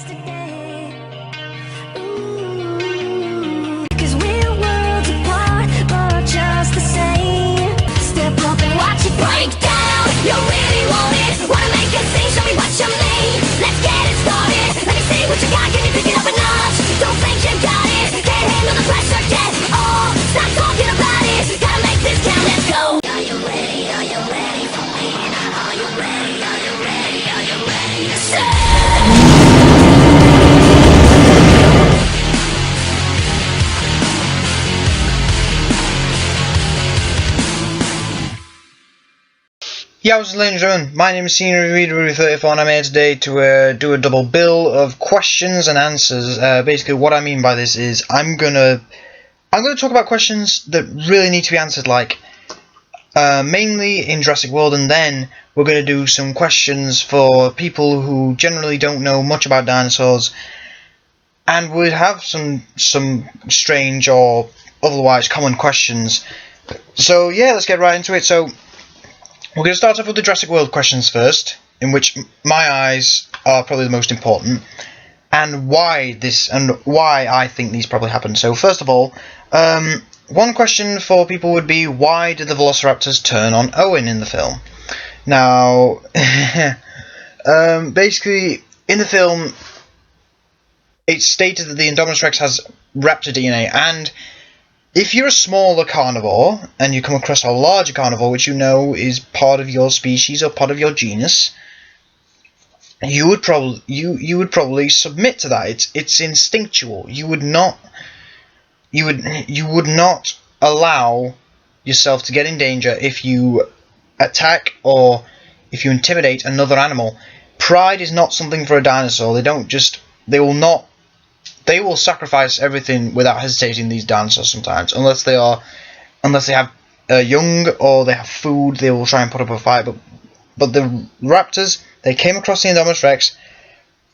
yesterday. Ooh, 'cause we're worlds apart, but just the same. Step up and watch it break down. You really want it? Wanna make a scene? Show me what you mean. Let's get it started. Let me see what you got. Can you pick it up a notch? Don't think you got it. Can't handle the pressure yet. Oh, stop talking about it. Gotta make this count. Let's go. Are you ready? Are you ready for me? Are you ready? Are you ready? Are you ready to say? Yeah, ladies and gentlemen, my name is Senior Reader 34 and I'm here today to do a double bill of questions and answers. Basically what I mean by this is I'm gonna talk about questions that really need to be answered, like mainly in Jurassic World, and then we're gonna do some questions for people who generally don't know much about dinosaurs and would have some strange or otherwise common questions. So yeah, let's get right into it. So we're going to start off with the Jurassic World questions first, in which my eyes are probably the most important, and why I think these probably happened. So first of all, one question for people would be, why did the Velociraptors turn on Owen in the film? Now, basically, in the film, it's stated that the Indominus Rex has raptor DNA, and if you're a smaller carnivore and you come across a larger carnivore, which you know is part of your species or part of your genus, you would probably submit to that. It's instinctual. You would not allow yourself to get in danger if you attack or if you intimidate another animal. Pride is not something for a dinosaur. They will sacrifice everything without hesitating, these dinosaurs sometimes, unless they have young or they have food. They will try and put up a fight. But the raptors, they came across the Indominus Rex,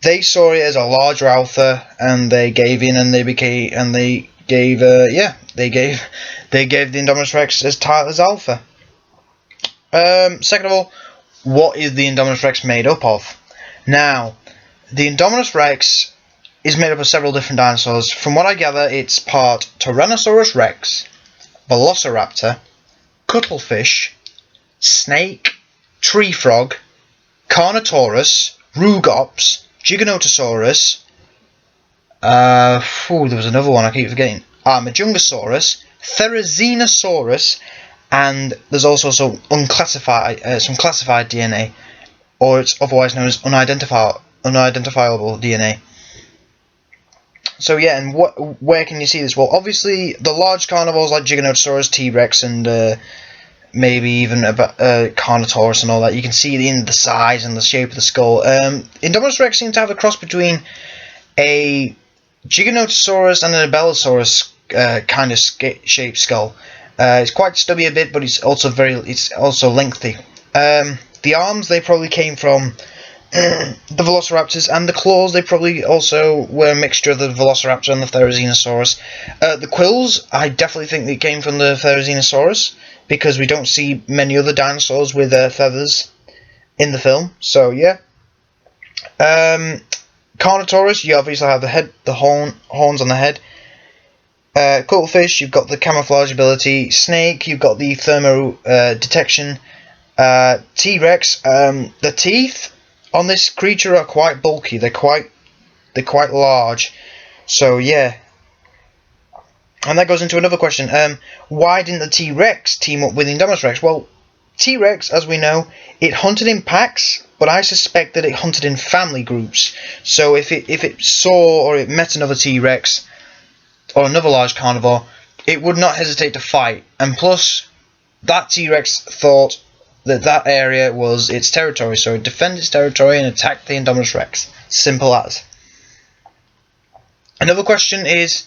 they saw it as a larger alpha, and they gave in, and they gave the Indominus Rex as alpha. Second of all, what is the Indominus Rex made up of? Now, the Indominus Rex is made up of several different dinosaurs. From what I gather, it's part Tyrannosaurus Rex, Velociraptor, Cuttlefish, Snake, Tree Frog, Carnotaurus, Rugops, Giganotosaurus, there was another one I keep forgetting, Majungasaurus, Therizinosaurus, and there's also some classified DNA, or it's otherwise known as unidentifiable DNA. So yeah, and where can you see this? Well, obviously the large carnivores like Giganotosaurus, T-Rex, and maybe even Carnotaurus and all that, you can see the size and the shape of the skull. Indominus Rex seems to have a cross between a Giganotosaurus and an Abelisaurus kind of shaped skull. It's quite stubby a bit, but it's also lengthy. The arms, they probably came from the Velociraptors, and the claws, they probably also were a mixture of the Velociraptor and the Therizinosaurus. The quills, I definitely think they came from the Therizinosaurus, because we don't see many other dinosaurs with feathers in the film. So yeah. Carnotaurus, you obviously have the horns on the head. Cuttlefish, you've got the camouflage ability. Snake, you've got the thermo detection. T-Rex, the teeth on this creature are quite bulky. They're quite large. So yeah. And that goes into another question. Why didn't the T-Rex team up with Indominus Rex? Well, T-Rex, as we know, it hunted in packs, but I suspect that it hunted in family groups. So if it saw or it met another T-Rex or another large carnivore, it would not hesitate to fight. And plus, that T-Rex thought that area was its territory, so it defended its territory and attacked the Indominus Rex. Simple as. Another question is,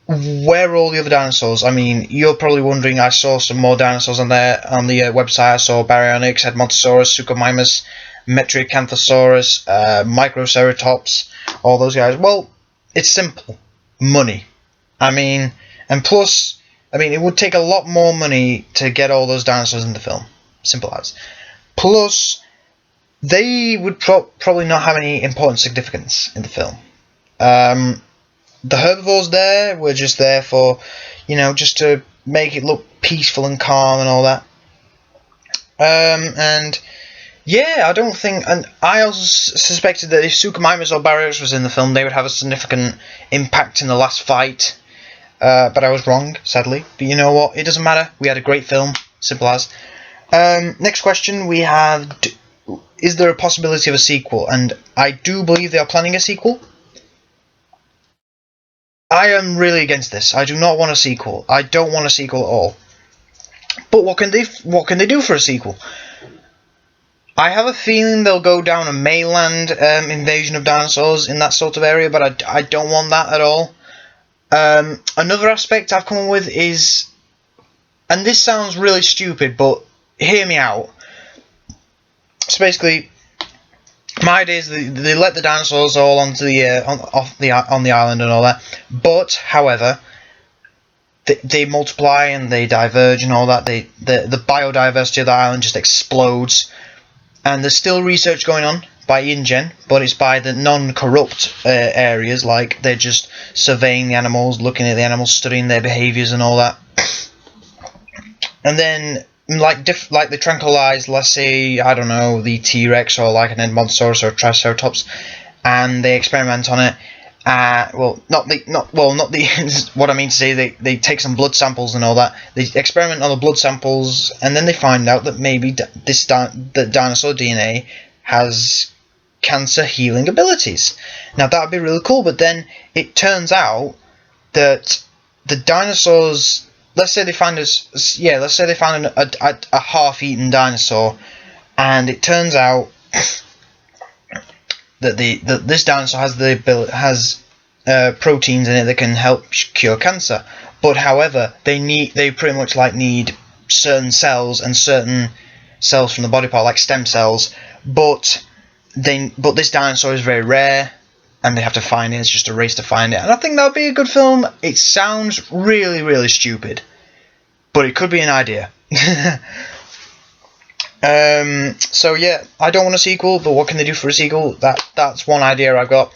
where are all the other dinosaurs? I mean, you're probably wondering, I saw some more dinosaurs on there on the website. I saw Baryonyx, Edmontosaurus, Suchomimus, Metriacanthosaurus, Microceratops, all those guys. Well, it's simple. Money. I mean, it would take a lot more money to get all those dinosaurs in the film. Simple as. Plus, they would probably not have any important significance in the film. The herbivores there were just there for, just to make it look peaceful and calm and all that. And yeah, I don't think, and I also suspected that if Suchomimus or Barrios was in the film, they would have a significant impact in the last fight. But I was wrong, sadly. But you know what? It doesn't matter. We had a great film. Simple as. Next question we have: is there a possibility of a sequel? And I do believe they are planning a sequel. I am really against this. I do not want a sequel. I don't want a sequel at all. But what can they do for a sequel? I have a feeling they'll go down a mainland invasion of dinosaurs in that sort of area, but I don't want that at all. Another aspect I've come up with is, and this sounds really stupid, but hear me out. So basically, my idea is they let the dinosaurs all onto on the island and all that, but however, they multiply and they diverge and all that. The biodiversity of the island just explodes, and there's still research going on by InGen, but it's by the non-corrupt areas, like they're just surveying the animals, looking at the animals, studying their behaviours and all that. And then, like they tranquilize, let's say, I don't know, the T-Rex or like an Edmontosaurus or a Triceratops, and they experiment on it. What I mean to say, they take some blood samples and all that. They experiment on the blood samples, and then they find out that maybe the dinosaur DNA has cancer healing abilities. Now that would be really cool, but then it turns out that the dinosaurs, let's say they find a half-eaten dinosaur, and it turns out that this dinosaur has proteins in it that can help cure cancer. But however, they pretty much need certain cells and certain cells from the body part, like stem cells. But this dinosaur is very rare, and they have to find it. It's just a race to find it. And I think that would be a good film. It sounds really, really stupid, but it could be an idea. So yeah, I don't want a sequel, but what can they do for a sequel? That's one idea I've got.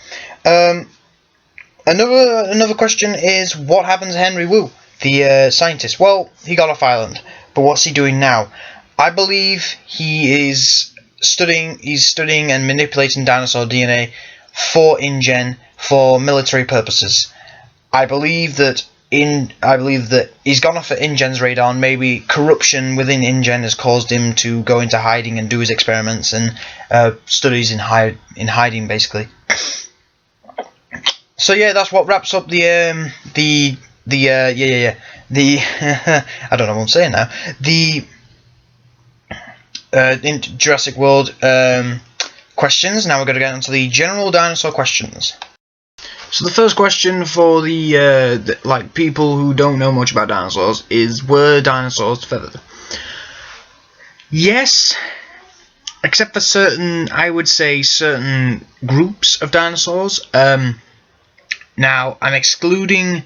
Another question is, what happens to Henry Wu, the scientist? Well, he got off island, but what's he doing now? I believe he is studying and manipulating dinosaur DNA for InGen for military purposes. I believe that he's gone off at InGen's radar, and maybe corruption within InGen has caused him to go into hiding and do his experiments and studies in hiding, basically. So yeah, that's what wraps up the I don't know what I'm saying now. In Jurassic World questions. Now we're going to get into the general dinosaur questions. So the first question for the people who don't know much about dinosaurs is, were dinosaurs feathered? Yes, except for certain groups of dinosaurs. Now I'm excluding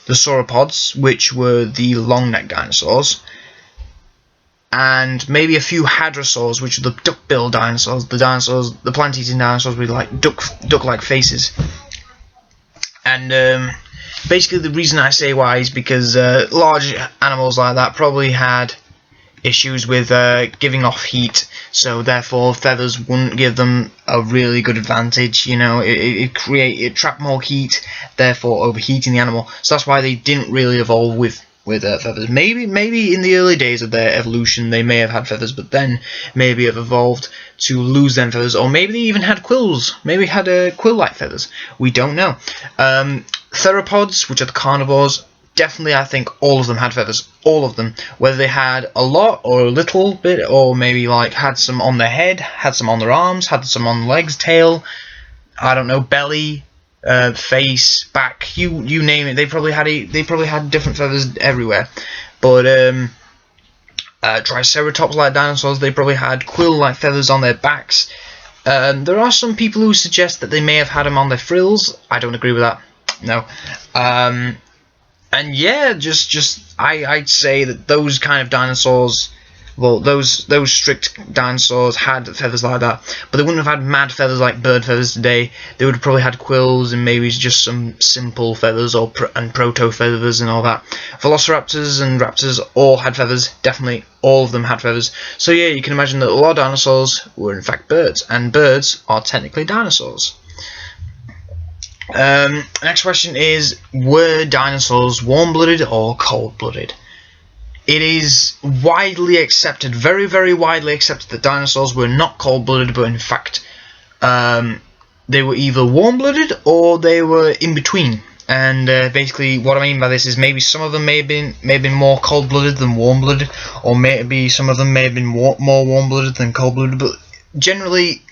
the sauropods, which were the long-necked dinosaurs, and maybe a few hadrosaurs, which are the duck-billed dinosaurs, the plant-eating dinosaurs with duck-like faces. And basically the reason I say why is because large animals like that probably had issues with giving off heat, so therefore feathers wouldn't give them a really good advantage. It trapped more heat, therefore overheating the animal. So that's why they didn't really evolve with feathers. Maybe in the early days of their evolution they may have had feathers, but then maybe have evolved to lose them feathers, or maybe they even had quills. Maybe had quill-like feathers. We don't know. Theropods, which are the carnivores, definitely I think all of them had feathers. All of them. Whether they had a lot or a little bit, or maybe had some on their head, had some on their arms, had some on legs, tail, I don't know, belly, face, back, you name it. They probably had different feathers everywhere. But Triceratops like dinosaurs, they probably had quill-like feathers on their backs. There are some people who suggest that they may have had them on their frills. I don't agree with that. No. And yeah, I'd say that those kind of dinosaurs Well, those strict dinosaurs had feathers like that, but they wouldn't have had mad feathers like bird feathers today. They would have probably had quills and maybe just some simple feathers and proto feathers and all that. Velociraptors and raptors all had feathers. Definitely, all of them had feathers. So yeah, you can imagine that a lot of dinosaurs were in fact birds, and birds are technically dinosaurs. Next question is, were dinosaurs warm-blooded or cold-blooded? It is widely accepted, very, very widely accepted, that dinosaurs were not cold-blooded, but in fact, they were either warm-blooded or they were in between. And basically, what I mean by this is maybe some of them may have been more cold-blooded than warm-blooded, or maybe some of them may have been more warm-blooded than cold-blooded. But generally,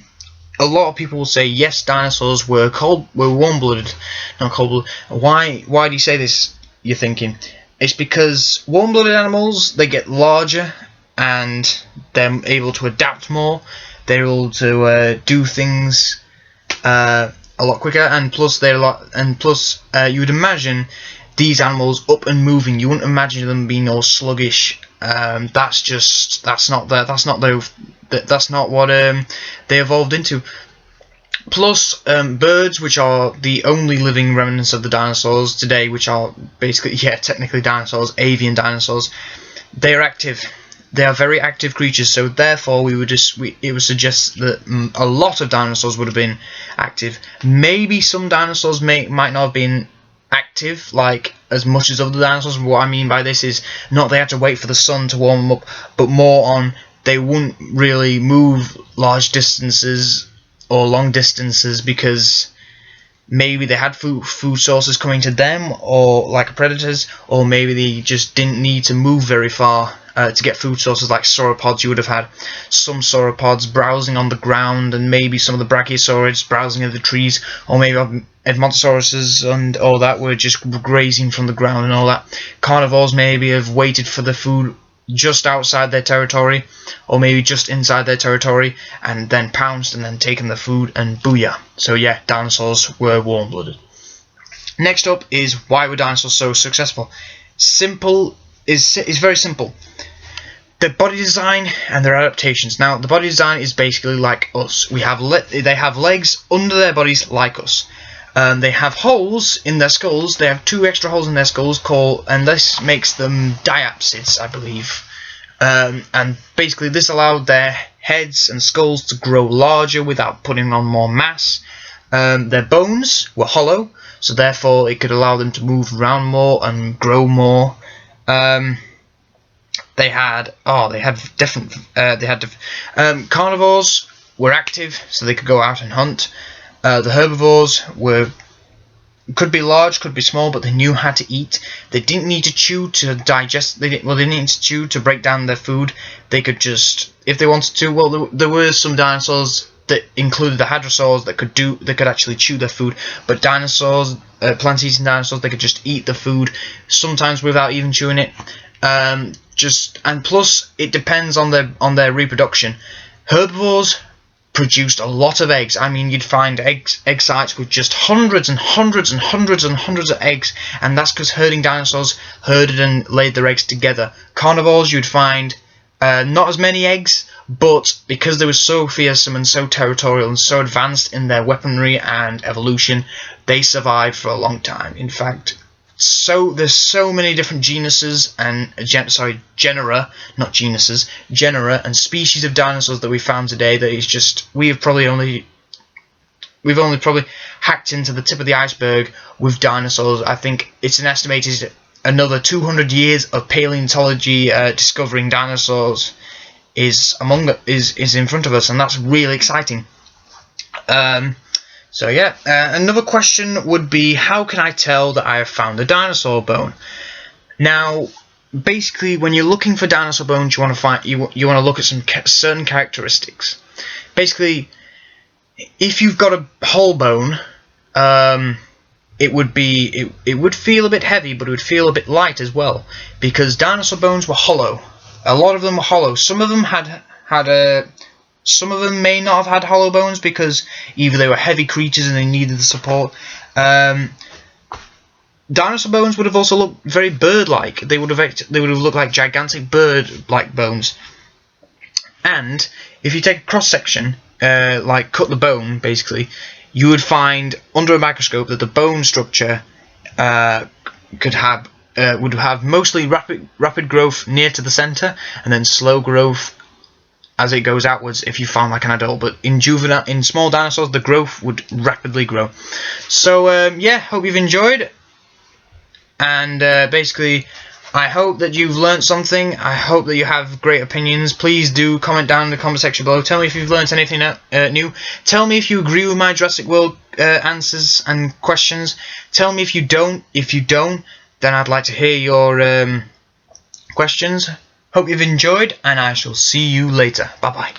a lot of people will say yes, dinosaurs were warm-blooded, not cold-blooded. Why do you say this? You're thinking. It's because warm-blooded animals, they get larger and they're able to adapt more. They're able to do things a lot quicker, and plus you would imagine these animals up and moving. You wouldn't imagine them being all sluggish. That's not what they evolved into. Plus, birds, which are the only living remnants of the dinosaurs today, which are basically, technically dinosaurs, avian dinosaurs, they are active. They are very active creatures, so therefore it would suggest that a lot of dinosaurs would have been active. Maybe some dinosaurs might not have been active, like as much as other dinosaurs. What I mean by this is not they had to wait for the sun to warm them up, but more on they wouldn't really move large distances or long distances because maybe they had food sources coming to them, or like predators, or maybe they just didn't need to move very far to get food sources like sauropods. You would have had some sauropods browsing on the ground, and maybe some of the brachiosaurids browsing in the trees, or maybe Edmontosauruses and all that were just grazing from the ground and all that. Carnivores maybe have waited for the food just outside their territory, or maybe just inside their territory, and then pounced and then taken the food, and booyah. So yeah, dinosaurs were warm-blooded. Next up is, why were dinosaurs so successful? Is very simple. Their body design and their adaptations. Now, the body design is basically like us. They have legs under their bodies like us. They have holes in their skulls. They have 2 extra holes in their skulls, and this makes them diapsids, I believe. And basically, this allowed their heads and skulls to grow larger without putting on more mass. Their bones were hollow, so therefore it could allow them to move around more and grow more. Carnivores were active, so they could go out and hunt. The herbivores could be large, could be small, but they knew how to eat. They didn't need to chew to digest. They didn't need to chew to break down their food. They could just, if they wanted to. Well, there were some dinosaurs that included the hadrosaurs that could actually chew their food. But dinosaurs, plant-eating dinosaurs, they could just eat the food, sometimes without even chewing it. And plus, it depends on their reproduction. Herbivores produced a lot of eggs. I mean, you'd find egg sites with just hundreds and hundreds and hundreds and hundreds of eggs, and that's because herding dinosaurs herded and laid their eggs together. Carnivores, you'd find not as many eggs, but because they were so fearsome and so territorial and so advanced in their weaponry and evolution, they survived for a long time. In fact, there's so many different genuses and genera and species of dinosaurs that we found today that it's just we've only probably hacked into the tip of the iceberg with dinosaurs. I think it's an estimated another 200 years of paleontology discovering dinosaurs is in front of us, and that's really exciting. So yeah, another question would be, how can I tell that I have found a dinosaur bone? Now, basically, when you're looking for dinosaur bones, you want to look at some certain characteristics. Basically, if you've got a whole bone, it would feel a bit heavy, but it would feel a bit light as well, because dinosaur bones were hollow. A lot of them were hollow. Some of them Some of them may not have had hollow bones because either they were heavy creatures and they needed the support. Dinosaur bones would have also looked very bird-like. They would have looked like gigantic bird-like bones. And if you take a cross section, like cut the bone, basically, you would find under a microscope that the bone structure would have mostly rapid growth near to the center, and then slow growth as it goes outwards if you found like an adult. But in small dinosaurs, the growth would rapidly grow. So yeah, hope you've enjoyed, and basically I hope that you've learned something. I hope that you have great opinions. Please do comment down in the comment section below. Tell me if you've learned anything new. Tell me if you agree with my Jurassic World answers and questions. Tell me if you don't. If you don't, then I'd like to hear your questions. Hope you've enjoyed, and I shall see you later. Bye bye.